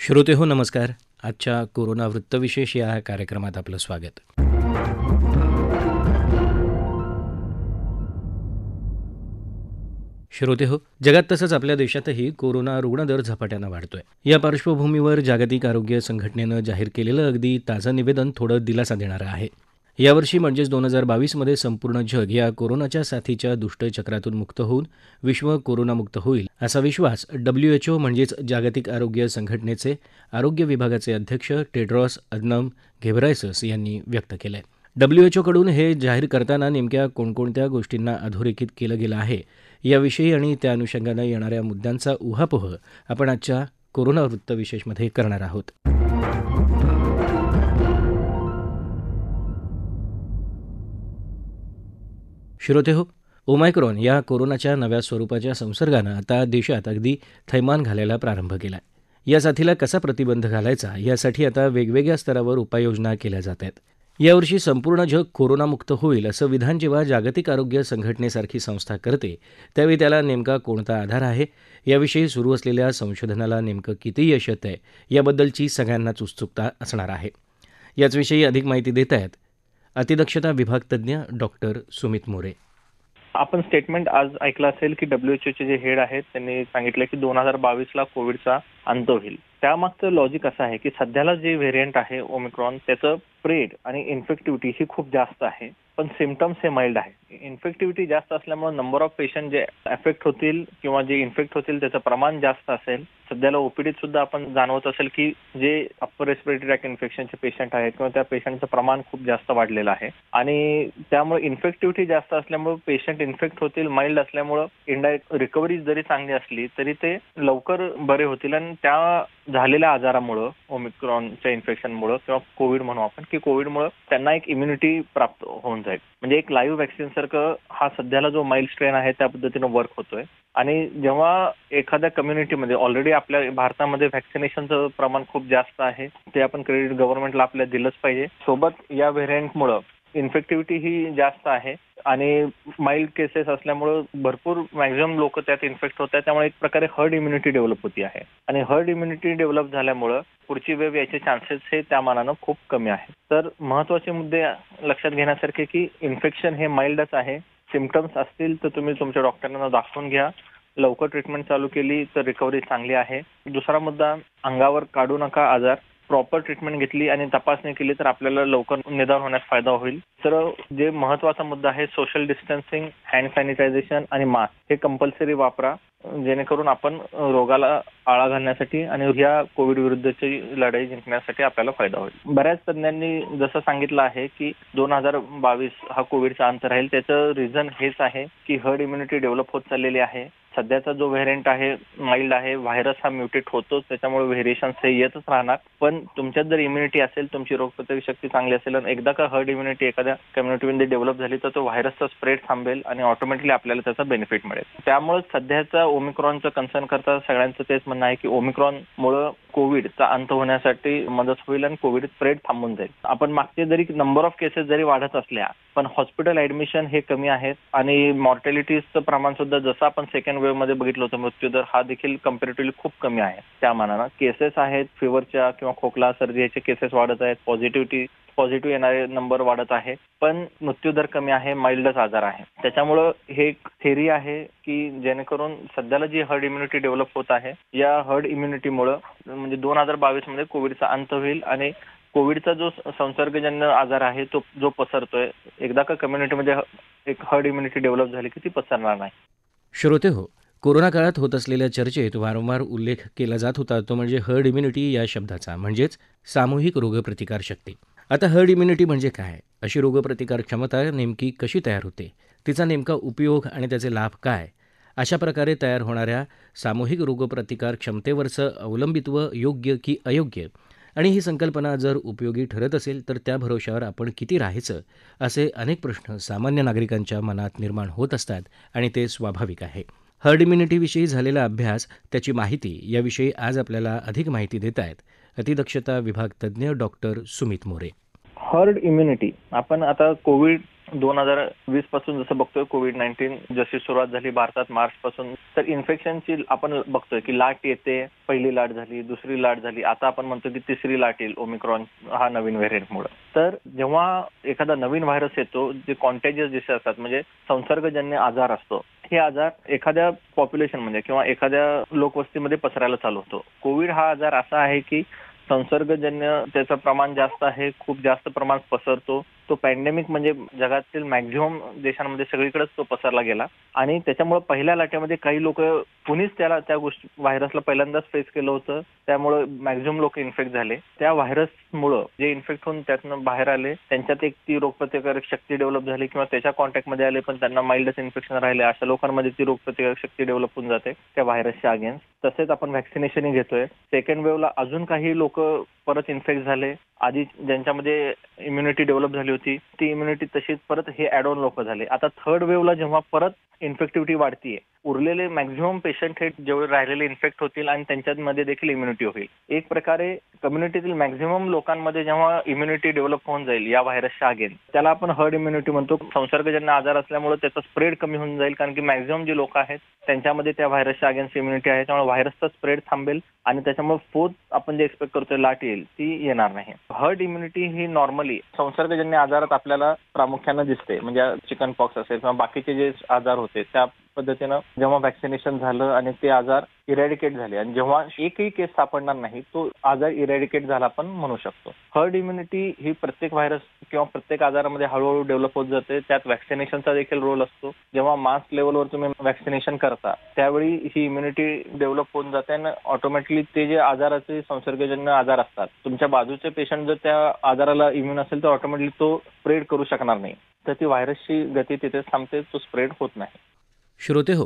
श्रोते हो नमस्कार. आजच्या कोरोना वृत्तविशेष या कार्यक्रमात आपलं स्वागत. श्रोते हो, जगात तसंच आपल्या देशातही कोरोना रुग्णदर झपाट्यानं वाढतोय. या पार्श्वभूमीवर जागतिक आरोग्य संघटनेनं जाहीर केलेलं अगदी ताजं निवेदन थोडं दिलासा देणारं आहे. यावर्षी म्हणजेच 2022मध्ये संपूर्ण जग या कोरोनाच्या साथीच्या दुष्टचक्रातून मुक्त होऊन विश्व कोरोनामुक्त होईल असा विश्वास WHO म्हणजेच जागतिक आरोग्य संघटनेचे आरोग्य विभागाचे अध्यक्ष टेड्रॉस अधनॉम घेब्रेयेसस यांनी व्यक्त केलाय. WHO हे जाहीर करताना नेमक्या कोणकोणत्या गोष्टींना अधोरेखित केलं गेलं आहे याविषयी आणि त्या अनुषंगानं येणाऱ्या मुद्द्यांचा उहापोह आपण आजच्या कोरोना वृत्तविशेषमध्ये करणार आहोत. श्रोते हो, ओमायक्रॉन या कोरोनाच्या नव्या स्वरूपाच्या संसर्गानं आता देशात अगदी थैमान घालायला प्रारंभ केला आहे. या साथीला कसा प्रतिबंध घालायचा यासाठी आता वेगवेगळ्या स्तरावर उपाययोजना केल्या जात आहेत. यावर्षी संपूर्ण जग कोरोनामुक्त होईल असं विधान जेव्हा जागतिक आरोग्य संघटनेसारखी संस्था करते त्यावेळी त्याला नेमका कोणता आधार आहे, याविषयी सुरू असलेल्या संशोधनाला नेमकं किती यश येत आहे याबद्दलची सगळ्यांनाच उत्सुकता असणार आहे. याचविषयी अधिक माहिती देत आहेत अतिदक्षता विभाग तज्ज्ञ डॉक्टर सुमित मोरे. आपण स्टेटमेंट आज ऐकलं असेल की WHO जे हेड आहेत त्यांनी सांगितलं की 2022ला कोविडचा अंत होईल. त्यामागचं लॉजिक असं आहे की सध्याला जे व्हेरियंट आहे ओमिक्रॉन त्याचं स्प्रेड आणि इन्फेक्टिव्हिटी ही खूप जास्त आहे, पण सिम्पटम्स हे माइल्ड आहे. इन्फेक्टिव्हिटी जास्त असल्यामुळे नंबर ऑफ पेशंट जे अफेक्ट होतील किंवा जे इन्फेक्ट होतील त्याचं प्रमाण जास्त असेल. सध्याला ओपीडीत सुद्धा आपण जाणवत असेल की जे अप्पर रेस्पिरेटरी ट्रॅक इन्फेक्शनचे पेशंट आहेत किंवा त्या पेशंटचं प्रमाण खूप जास्त वाढलेलं आहे आणि त्यामुळे इन्फेक्टिव्हिटी जास्त असल्यामुळे पेशंट इन्फेक्ट होतील. माइल्ड असल्यामुळं इंडायरेक्ट रिकव्हरी जरी चांगली असली तरी ते लवकर बरे होतील आणि त्या झालेल्या आजारामुळं ओमिक्रॉनच्या इन्फेक्शनमुळं किंवा कोविड म्हणू आपण की कोविडमुळं त्यांना एक इम्युनिटी प्राप्त होऊन जाईल. म्हणजे एक लाईव्ह व्हॅक्सिन सारखं हा सध्याला जो माइल्ड स्ट्रेन आहे त्या पद्धतीनं वर्क होतोय. आणि जेव्हा एखाद्या कम्युनिटीमध्ये ऑलरेडी आपल्या भारतामध्ये व्हॅक्सिनेशनचं प्रमाण खूप जास्त आहे, ते आपण क्रेडिट गव्हर्नमेंटला आपल्या दिलंच पाहिजे. सोबत या व्हेरियंटमुळं इन्फेक्टिव्हिटी ही जास्त आहे आणि माइल्ड केसेस असल्यामुळं भरपूर मॅक्झिमम लोक त्यात इन्फेक्ट होत आहेत. त्यामुळे एक प्रकारे हर्ड इम्युनिटी डेव्हलप होती आहे आणि हर्ड इम्युनिटी डेव्हलप झाल्यामुळं पुढची वेव्ह याचे चान्सेस हे त्या मानानं खूप कमी आहे. तर महत्वाचे मुद्दे लक्षात घेण्यासारखे की इन्फेक्शन हे माइल्डच आहे. सिम्पटम्स असतील तर तुम्ही तुमच्या डॉक्टरांना दाखवून घ्या. लवकर ट्रीटमेंट चालू केली तर रिकव्हरी चांगली आहे. दुसरा मुद्दा, अंगावर काढू नका आजार. प्रॉपर ट्रीटमेंट घेतली आणि तपासणी केली तर आपल्याला लवकर निदान होण्यास फायदा होईल. तर जे महत्वाचा मुद्दा आहे सोशल डिस्टन्सिंग, हँड सॅनिटायझेशन आणि मास्क हे कंपल्सरी वापरा, जेणेकरून आपण रोगाला आळा घालण्यासाठी आणि ह्या कोविड विरुद्धची लढाई जिंकण्यासाठी आपल्याला फायदा होईल. बऱ्याच तज्ञांनी जसं सांगितलं आहे की 2022 हा कोविडचा अंत राहील. त्याचं रिझन हेच आहे की हर्ड इम्युनिटी डेव्हलप होत चाललेली आहे. सध्याचा जो व्हेरियंट आहे माइल्ड आहे. व्हायरस हा म्युटेट होतोच, त्याच्यामुळे व्हेरिएशन्स हे येतच राहणार. पण तुमच्यात जर इम्युनिटी असेल, तुमची रोगप्रतिकारक शक्ती चांगली असेल आणि एकदा का हर्ड इम्युनिटी एखाद्या कम्युनिटीमध्ये डेव्हलप झाली तर तो व्हायरसचा स्प्रेड थांबेल आणि ऑटोमॅटिकली आपल्याला त्याचा बेनिफिट मिळेल. त्यामुळे सध्याचा ओमिक्रॉनचं कन्सर्न करता सगळ्यांचं तेच म्हणणं आहे की ओमिक्रॉनमुळे कोविडचा अंत होण्यासाठी मदत होईल आणि कोविड स्प्रेड थांबून जाईल. आपण मागचे जरी नंबर ऑफ केसेस जरी वाढत असल्या पण हॉस्पिटल ऍडमिशन हे कमी आहेत आणि मॉर्टॅलिटीचं प्रमाण सुद्धा जसं आपण सेकंड वेव्ह मध्ये बघितलं होतं मृत्यूदर हा देखील कम्पॅरेटिव्हली खूप कमी आहे. त्या मानानं केसेस आहेत फिवरच्या किंवा खोकला सर्दी याचे केसेस वाढत आहेत. पॉझिटिव्ह येणारे नंबर वाढत आहे, पण मृत्यूदर कमी आहे. माइल्डच आजार आहे. त्याच्यामुळं हे एक थेरी आहे की जेणेकरून सध्याला जी हर्ड इम्युनिटी डेव्हलप होत आहे या हर्ड इम्युनिटीमुळं म्हणजे 2022 मध्ये कोविडचा अंत होईल आणि कोविडचा जो संसर्गजन्य आजार आहे तो जो पसरतोय एकदा का कम्युनिटीमध्ये एक हर्ड इम्युनिटी डेव्हलप झाली की ती पसरणार नाही. श्रोते हो, कोरोना काळात होत असलेल्या चर्चेत वारंवार उल्लेख केला जात होता तो म्हणजे हर्ड इम्युनिटी या शब्दाचा, म्हणजेच सामूहिक रोगप्रतिकार शक्ती. आता हर्ड इम्युनिटी म्हणजे काय, अशी रोगप्रतिकार क्षमता नेमकी कशी तयार होते, तिचा नेमका उपयोग आणि त्याचे लाभ काय, अशा प्रकारे तयार होणाऱ्या सामूहिक रोगप्रतिकार क्षमतेवरचं अवलंबित्व योग्य की अयोग्य आणि ही संकल्पना जर उपयोगी ठरत असेल तर त्या भरोशावर आपण किती राहायचं, असे अनेक प्रश्न सामान्य नागरिकांच्या मनात निर्माण होत असतात आणि ते स्वाभाविक आहे. हर्ड इम्युनिटीविषयी झालेला अभ्यास, त्याची माहिती याविषयी आज आपल्याला अधिक माहिती देत आहेत अतिदक्षता विभाग तज्ज्ञ doctor Sumit More. Herd immunity आपण आता कोविड 2020 पासून जसं बघतोय कोविड-19 जशी सुरुवात झाली भारतात मार्च पासून, तर इन्फेक्शनची आपण बघतोय की लाट येते, पहिली लाट झाली, दुसरी लाट झाली, आता आपण म्हणतो की तिसरी लाट येईल ओमिक्रॉन हा नवीन व्हेरियंटमुळे. तर जेव्हा एखादा नवीन व्हायरस येतो, जे कॉन्टॅजियस डिसीज असतात म्हणजे संसर्गजन्य आजार असतो, हे आजार एखाद्या पॉप्युलेशनमध्ये किंवा एखाद्या लोकवस्तीमध्ये पसरायला चालू होतो. कोविड हा आजार असा आहे की संसर्गजन्य त्याचं प्रमाण जास्त आहे, खूप जास्त प्रमाणात पसरतो. तो पॅन्डेमिक म्हणजे जगातील मॅक्झिमम देशांमध्ये सगळीकडेच तो पसरला गेला आणि त्याच्यामुळे पहिल्या लाटेमध्ये काही लोक कुणीच त्या गोष्टी व्हायरसला पहिल्यांदाच फेस केलं होतं. त्यामुळे मॅक्झिमम लोक इन्फेक्ट झाले. त्या व्हायरसमुळे जे इन्फेक्ट होऊन त्यातनं बाहेर आले, त्यांच्यात एक ती रोगप्रतिकारक शक्ती डेव्हलप झाली किंवा त्याच्या कॉन्टॅक्टमध्ये आले पण त्यांना माइल्डच इन्फेक्शन राहिले, अशा लोकांमध्ये ती रोगप्रतिकारक शक्ती डेव्हलप होऊन जाते त्या व्हायरसच्या अगेन्स्ट. तसेच आपण व्हॅक्सिनेशनही घेतोय. सेकंड वेव्हला अजून काही लोक परत इन्फेक्ट झाले. आधी ज्यांच्यामध्ये इम्युनिटी डेव्हलप झाली होती ती इम्युनिटी तशीच परत हे ऍड ऑन लोक झाले. आता थर्ड वेव्हला जेव्हा परत इन्फेक्टिव्हिटी वाढतीये, उरलेले मॅक्झिमम पेशंट हे जेवढे राहिलेले इन्फेक्ट होतील आणि त्यांच्यामध्ये देखील इम्युनिटी होईल. एक प्रकारे कम्युनिटीतील मॅक्झिमम लोकांमध्ये जेव्हा इम्युनिटी डेव्हलप होऊन जाईल या व्हायरसच्या अगेन्स्ट, त्याला आपण हर्ड इम्युनिटी म्हणतो. संसर्गजन्य आजार असल्यामुळे त्याचा स्प्रेड कमी होऊन जाईल कारण की मॅक्झिमम जे लोक आहेत त्यांच्यामध्ये त्या व्हायरसच्या अगेन्स्ट इम्युनिटी आहे. त्यामुळे व्हायरसचा स्प्रेड थांबेल आणि त्याच्यामुळे फोर्थ आपण जे एक्सपेक्ट करतोय लाट येईल ती येणार नाही. हर्ड इम्युनिटी ही नॉर्मली संसर्गजन्य आजारात आपल्याला प्रामुख्याने दिसते. म्हणजे चिकन पॉक्स असेल किंवा बाकीचे जे आजार होते त्या पद्धतीनं जेव्हा व्हॅक्सिनेशन झालं आणि ते आजार इरॅडिकेट झाले आणि जेव्हा एकही केस सापडणार नाही तो आजार इरॅडिकेट झाला आपण म्हणू शकतो. हर्ड इम्युनिटी ही प्रत्येक व्हायरस किंवा प्रत्येक आजारामध्ये हळूहळू डेव्हलप होत जाते. त्यात व्हॅक्सिनेशनचा देखील रोल असतो. जेव्हा मास लेवलवर तुम्ही व्हॅक्सिनेशन करता त्यावेळी ही इम्युनिटी डेव्हलप होऊन जाते आणि ऑटोमॅटिकली ते जे आजाराचे संसर्गजन्य आजार असतात, तुमच्या बाजूचे पेशंट जर त्या आजाराला इम्युन असेल तर ऑटोमॅटिकली तो स्प्रेड करू शकणार नाही. तर ती व्हायरसची गती तिथेच थांबते, तो स्प्रेड होत नाही. श्रोते हो,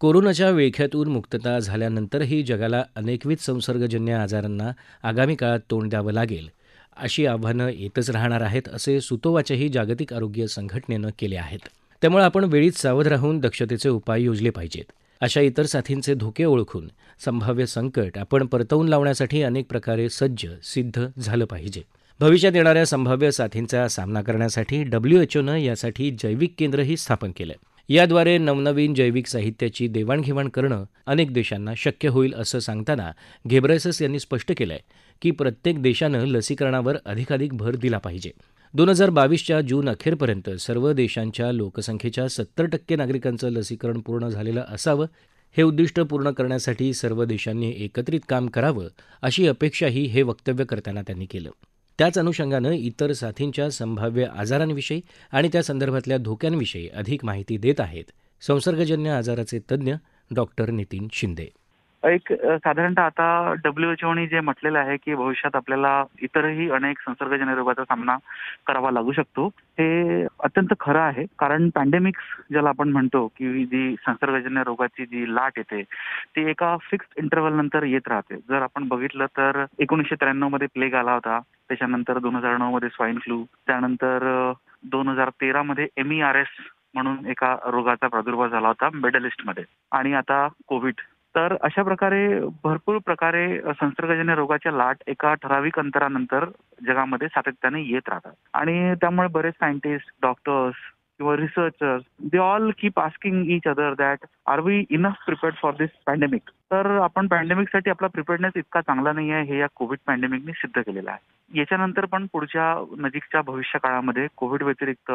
कोरोनाच्या विळख्यातून मुक्तता झाल्यानंतरही जगाला अनेकविध संसर्गजन्य आजारांना आगामी काळात तोंड द्यावं लागेल अशी आव्हानं येतच राहणार आहेत असे सुतोवाचही जागतिक आरोग्य संघटनेनं केले आहेत. त्यामुळे आपण वेळीच सावध राहून दक्षतेचे उपाय योजले पाहिजेत. अशा इतर साथींचे धोके ओळखून संभाव्य संकट आपण परतवून लावण्यासाठी अनेक प्रकारे सज्ज सिद्ध झालं पाहिजे. भविष्यात येणाऱ्या संभाव्य साथींचा सामना करण्यासाठी WHOनं यासाठी जैविक केंद्रही स्थापन केलं. याद्वारे नवनवीन जैविक साहित्याची देवाणघेवाण करणं अनेक देशांना शक्य होईल असं सांगताना घेब्रेयसस यांनी स्पष्ट केलंय की प्रत्येक देशानं लसीकरणावर अधिकाधिक भर दिला पाहिजे. 2022च्या जून अखेरपर्यंत सर्व देशांच्या लोकसंख्येच्या 70% नागरिकांचं लसीकरण पूर्ण झालेलं असावं. हे उद्दिष्ट पूर्ण करण्यासाठी सर्व देशांनी एकत्रित काम करावं अशी अपेक्षाही हे वक्तव्य करताना त्यांनी केलं. त्याच अनुषंगानं इतर साथींच्या संभाव्य आजारांविषयी आणि त्या संदर्भातल्या धोक्यांविषयी अधिक माहिती देत आहेत संसर्गजन्य आजाराचे तज्ज्ञ डॉक्टर नितीन शिंदे. साधारणतः आता WHO जे म्हटलेलं आहे की भविष्यात आपल्याला इतरही अनेक संसर्गजन्य रोगाचा सामना करावा लागू शकतो, हे अत्यंत खरं आहे. कारण पॅन्डेमिक्स ज्याला आपण म्हणतो की जी संसर्गजन्य रोगाची जी लाट येते ती एका फिक्स्ड इंटरव्हल नंतर येत राहते. जर आपण बघितलं तर 1993 मध्ये प्लेग आला होता, त्याच्यानंतर 2009 मध्ये स्वाईन फ्लू, त्यानंतर 2013 मध्ये MERS म्हणून एका रोगाचा प्रादुर्भाव झाला होता मिडल ईस्टमध्ये, आणि आता कोविड. तर अशा प्रकारे भरपूर प्रकारे संसर्गजन्य रोगाच्या लाट एका ठराविक अंतरानंतर जगामध्ये सातत्याने येत राहतात. आणि त्यामुळे बरेच सायंटिस्ट, डॉक्टर्स किंवा researchers they all keep asking each other that are we enough prepared for this pandemic. तर आपण पॅन्डेमिकसाठी आपला प्रिपेअर्डनेस इतका चांगला नाही आहे हे या कोविड पॅन्डेमिकने सिद्ध केलेलं आहे. याच्यानंतर पण पुढच्या नजीकच्या भविष्य काळामध्ये कोविड व्यतिरिक्त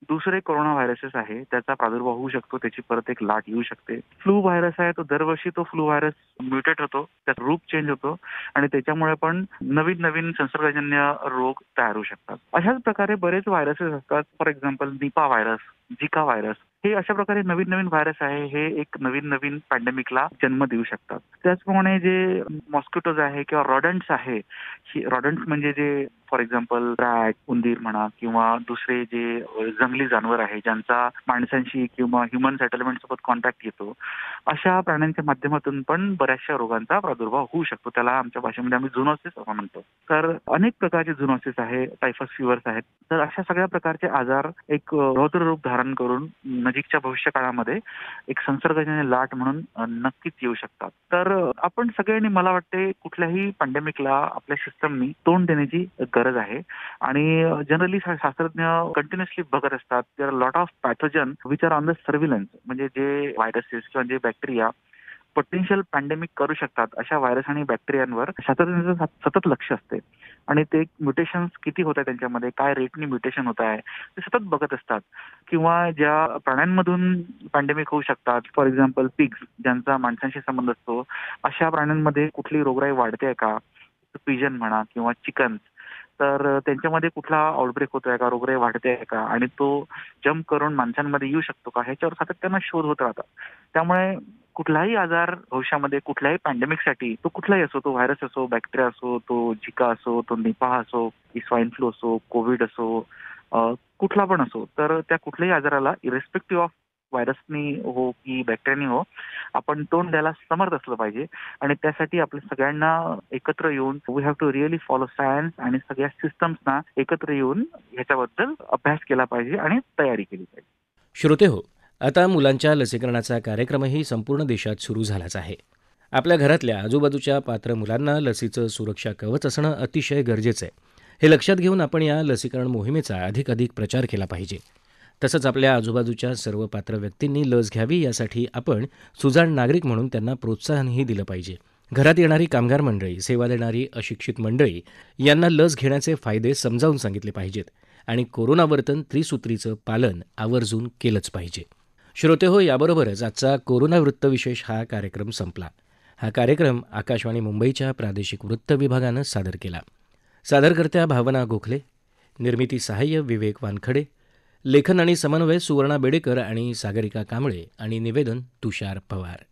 दुसरे कोरोना व्हायरसेस आहे, त्याचा प्रादुर्भाव होऊ शकतो, त्याची परत एक लाट येऊ शकते. फ्लू व्हायरस आहे, तो दरवर्षी तो फ्लू व्हायरस म्युटेट होतो, त्यात रूप चेंज होतो आणि त्याच्यामुळे पण नवीन नवीन संसर्गजन्य रोग तयार होऊ शकतात. अशाच प्रकारे बरेच व्हायरसेस असतात. For example Nipah virus, Zika virus, हे अशा प्रकारे नवीन नवीन व्हायरस आहे, हे एक नवीन नवीन पॅन्डेमिकला जन्म देऊ शकतात. त्याचप्रमाणे जे मॉस्किटोज आहे किंवा रॉडंट्स आहे, रॉडंट्स म्हणजे जे फॉर एक्झाम्पल रॅट, उंदीर म्हणा किंवा दुसरे जे जंगली जानवर आहे ज्यांचा माणसांशी किंवा ह्युमन सेटलमेंट सोबत कॉन्टॅक्ट येतो, अशा प्राण्यांच्या माध्यमातून पण बऱ्याचशा रोगांचा प्रादुर्भाव होऊ शकतो. त्याला आमच्या भाषेमध्ये आम्ही झुनोसिस असं म्हणतो. तर अनेक प्रकारचे झुनोसिस आहे, टायफस फीवर्स आहेत. तर अशा सगळ्या प्रकारचे आजार एक रौद्र रूप धारण करून नजीकच्या भविष्य काळामध्ये एक संसर्गजन्य लाट म्हणून नक्कीच येऊ शकतात. तर आपण सगळ्यांनी मला वाटते कुठल्याही पॅन्डेमिकला आपल्या सिस्टमनी तोंड देण्याची गरज आहे. आणि जनरली शास्त्रज्ञ कंटिन्युअसली बघत असतात. There are lot of pathogen which are on the surveillance, म्हणजे जे व्हायरसेस किंवा जे बॅक्टेरिया पोटेन्शियल पॅन्डेमिक करू शकतात, अशा व्हायरस आणि बॅक्टेरियांवर शास्त्रज्ञांचं सतत लक्ष असते. आणि ते म्युटेशन्स किती होत आहे त्यांच्यामध्ये, काय रेटनी म्युटेशन होत आहे, ते सतत बघत असतात. किंवा ज्या प्राण्यांमधून पॅन्डेमिक होऊ शकतात, फॉर एक्झाम्पल पिग्स, ज्यांचा माणसांशी संबंध असतो, अशा प्राण्यांमध्ये कुठली रोगराई वाढते का, पिजन म्हणा किंवा चिकन, तर त्यांच्यामध्ये कुठला आउटब्रेक होतोय का, रोगराई वाढते का, आणि तो जम्प करून माणसांमध्ये येऊ शकतो का, ह्याच्यावर सातत्यानं शोध होत राहतात. त्यामुळे कुठलाही आजार भविष्यामध्ये कुठल्याही पॅन्डेमिकसाठी, तो कुठलाही असो, तो व्हायरस असो, बॅक्टेरिया असो, तो झिका असो, तो निपाह असो, स्वाईन फ्लू असो, कोविड असो, कुठला पण असो, तर त्या कुठल्याही आजाराला इरेस्पेक्टिव्ह ऑफ व्हायरसनी हो की बॅक्टेरियानी हो, आपण तोंड द्यायला समर्थ असलं पाहिजे. आणि त्यासाठी आपल्या सगळ्यांना एकत्र येऊन we have to really follow science, आणि सगळ्या सिस्टम्सना एकत्र येऊन ह्याच्याबद्दल अभ्यास केला पाहिजे आणि तयारी केली पाहिजे. श्रोते हो, आता मुलांच्या लसीकरणाचा कार्यक्रमही संपूर्ण देशात सुरू झालाच आहे. आपल्या घरातल्या आजूबाजूच्या पात्र मुलांना लसीचं सुरक्षा कवच असणं अतिशय गरजेचं आहे. हे लक्षात घेऊन आपण या लसीकरण मोहिमेचा अधिकाधिक प्रचार केला पाहिजे. तसंच आपल्या आजूबाजूच्या सर्व पात्र व्यक्तींनी लस घ्यावी, यासाठी आपण सुजाण नागरिक म्हणून त्यांना प्रोत्साहनही दिलं पाहिजे. घरात येणारी कामगार मंडळी, सेवा देणारी अशिक्षित मंडळी यांना लस घेण्याचे फायदे समजावून सांगितले पाहिजेत आणि कोरोनावर्तन त्रिसूत्रीचं पालन आवर्जून केलंच पाहिजे. श्रोते हो, याबरोबरच आजचा कोरोना वृत्तविशेष हा कार्यक्रम संपला. हा कार्यक्रम आकाशवाणी मुंबईच्या प्रादेशिक वृत्त विभागानं सादर केला. सादरकर्त्या भावना गोखले, निर्मिती सहाय्य विवेक वानखडे, लेखन आणि समन्वय सुवर्णा बेडेकर आणि सागरिका कांबळे आणि निवेदन तुषार पवार.